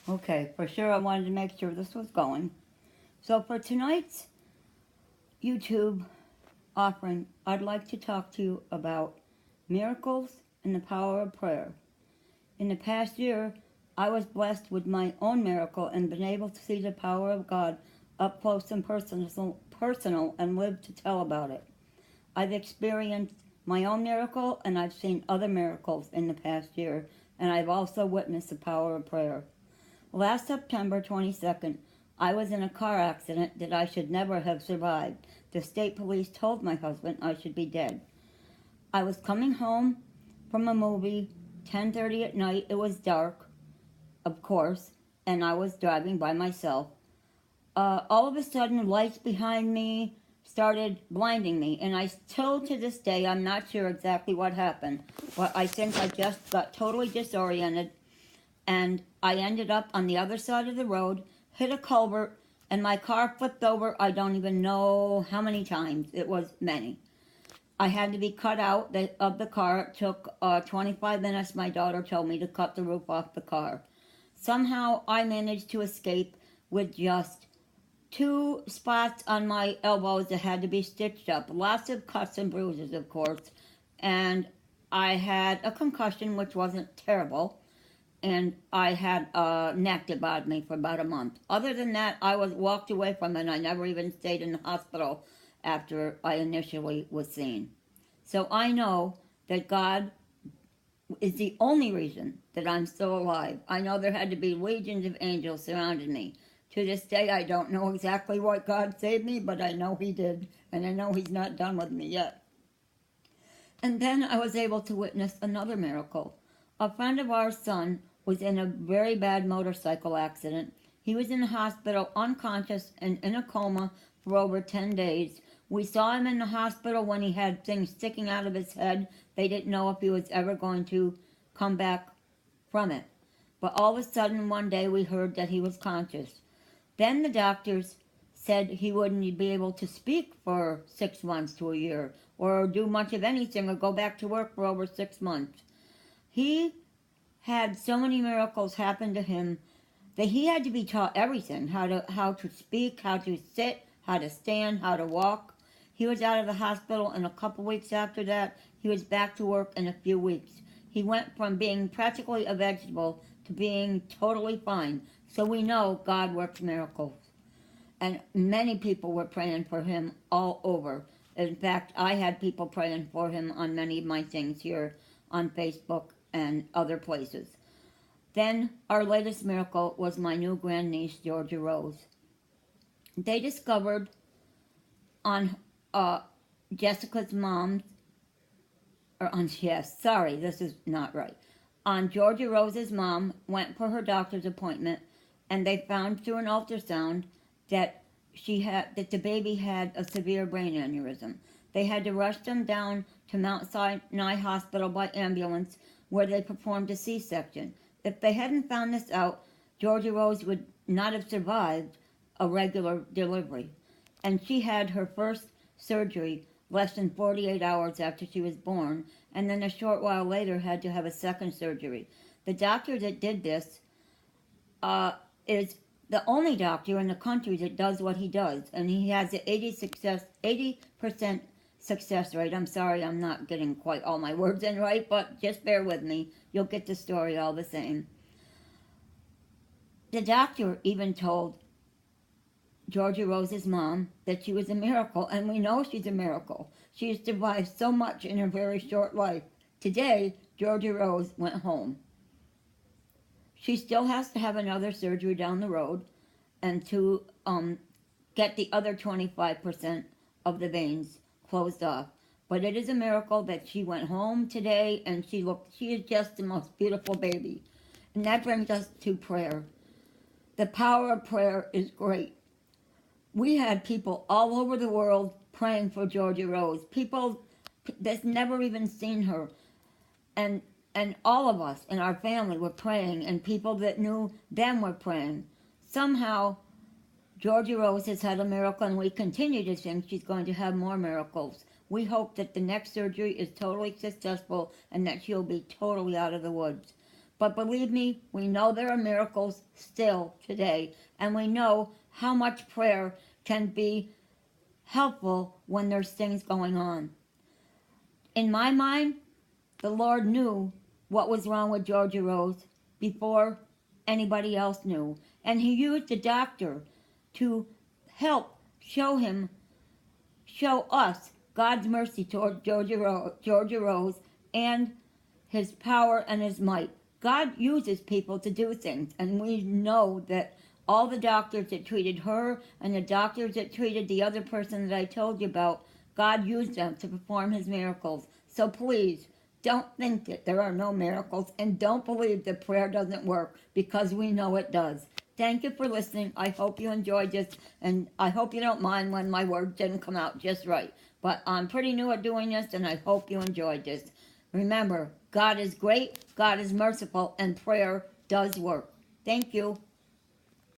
Okay, for sure I wanted to make sure this was going. So for tonight's YouTube offering, I'd like to talk to you about miracles and the power of prayer. In the past year, I was blessed with my own miracle and been able to see the power of God up close and personal and live to tell about it. I've experienced my own miracle and I've seen other miracles in the past year, and I've also witnessed the power of prayer. Last September 22nd, I was in a car accident that I should never have survived. The state police told my husband I should be dead. I was coming home from a movie, 10:30 at night. It was dark, of course, and I was driving by myself. All of a sudden, lights behind me started blinding me, and I still to this day, I'm not sure exactly what happened, but I think I just got totally disoriented, and I ended up on the other side of the road, hit a culvert, and my car flipped over. I don't even know how many times. It was many. I had to be cut out of the car. It took 25 minutes, my daughter told me, to cut the roof off the car. Somehow I managed to escape with just 2 spots on my elbows that had to be stitched up. Lots of cuts and bruises, of course. And I had a concussion, which wasn't terrible. And I had a neck that bothered me for about a month. Other than that, I was walked away from it. I never even stayed in the hospital after I initially was seen. So I know that God is the only reason that I'm still alive. I know there had to be legions of angels surrounding me. To this day, I don't know exactly what God saved me, but I know He did, and I know He's not done with me yet. And then I was able to witness another miracle. A friend of our son was in a very bad motorcycle accident. He was in the hospital unconscious and in a coma for over 10 days. We saw him in the hospital when he had things sticking out of his head. They didn't know if he was ever going to come back from it. But all of a sudden one day we heard that he was conscious. Then the doctors said he wouldn't be able to speak for 6 months to a year, or do much of anything, or go back to work for over 6 months. He had so many miracles happen to him that he had to be taught everything, how to speak, how to sit, how to stand, how to walk. He was out of the hospital, and a couple weeks after that, he was back to work in a few weeks. He went from being practically a vegetable to being totally fine. So we know God works miracles. And many people were praying for him all over. In fact, I had people praying for him on many of my things here on Facebook and other places. Then our latest miracle was my new grandniece, Georgia Rose. They discovered on Jessica's mom's, or on, yes, sorry, this is not right. On Georgia Rose's mom went for her doctor's appointment, and they found through an ultrasound that the baby had a severe brain aneurysm. They had to rush them down to Mount Sinai Hospital by ambulance, where they performed a C-section. If they hadn't found this out, Georgia Rose would not have survived a regular delivery. And she had her first surgery less than 48 hours after she was born, and then a short while later had to have a second surgery. The doctor that did this is the only doctor in the country that does what he does, and he has an 80% success rate. I'm sorry, I'm not getting quite all my words in right, but just bear with me. You'll get the story all the same. The doctor even told Georgia Rose's mom that she was a miracle, and we know she's a miracle. She has survived so much in her very short life. Today, Georgia Rose went home. She still has to have another surgery down the road, and to get the other 25% of the veins closed off. But it is a miracle that she went home today, and she is just the most beautiful baby. And that brings us to prayer. The power of prayer is great. We had people all over the world praying for Georgia Rose. People that's never even seen her. And all of us in our family were praying, and people that knew them were praying. Somehow, Georgia Rose has had a miracle, and we continue to think she's going to have more miracles. We hope that the next surgery is totally successful and that she'll be totally out of the woods. But believe me, we know there are miracles still today, and we know how much prayer can be helpful when there's things going on. In my mind, the Lord knew what was wrong with Georgia Rose before anybody else knew. And he used the doctor to help show us God's mercy toward Georgia Rose and his power and his might. God uses people to do things, and we know that all the doctors that treated her and the doctors that treated the other person that I told you about, God used them to perform his miracles. So please, don't think that there are no miracles, and don't believe that prayer doesn't work, because we know it does. Thank you for listening. I hope you enjoyed this, and I hope you don't mind when my words didn't come out just right. But I'm pretty new at doing this, and I hope you enjoyed this. Remember, God is great, God is merciful, and prayer does work. Thank you.